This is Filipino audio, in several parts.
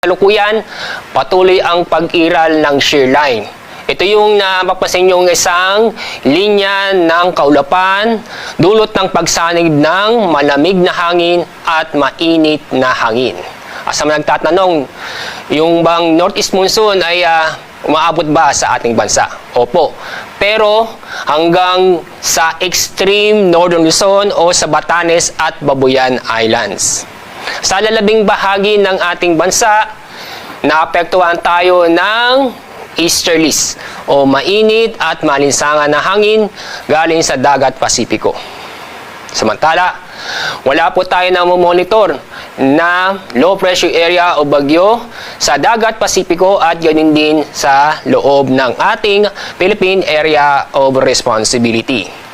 Kalukuyan, patuloy ang pag-iral ng shear line. Ito yung napapansin nyo isang linya ng kaulapan, dulot ng pagsanib ng malamig na hangin at mainit na hangin. Sa mga nagtatanong, yung bang northeast monsoon ay umaabot ba sa ating bansa? Opo. Pero hanggang sa extreme northern Luzon o sa Batanes at Babuyan Islands. Sa lalabing bahagi ng ating bansa, naapektuhan tayo ng easterlies o mainit at malinsangan na hangin galing sa dagat Pasipiko. Samantala, wala po tayo na monitor na low pressure area o bagyo sa dagat Pasipiko at ganin din sa loob ng ating Philippine Area of Responsibility.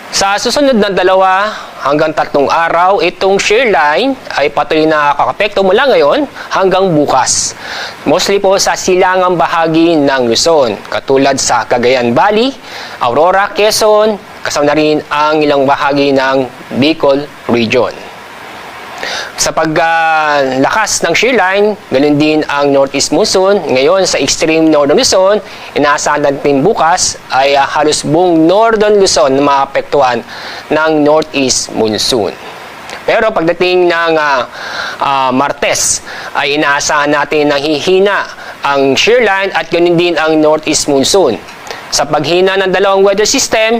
Sa susunod na 2 hanggang 3 araw, itong shear line ay patuloy na nakakapekto mula ngayon hanggang bukas. Mostly po sa silangang bahagi ng Luzon, katulad sa Cagayan Valley, Aurora, Quezon, kasama na rin ang ilang bahagi ng Bicol Region. Sa paglakas ng shear line, ganun din ang northeast monsoon. Ngayon sa extreme northern Luzon, inaasahan natin bukas ay halos buong northern Luzon na maapektuhan ng northeast monsoon. Pero pagdating ng Martes, ay inaasahan natin na hihina ang shear line at ganun din ang northeast monsoon. Sa paghina ng dalawang weather system,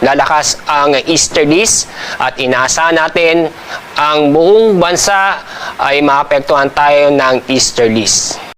lalakas ang easterlies at inaasahan natin ang buong bansa ay maapektuhan tayo ng easterlies.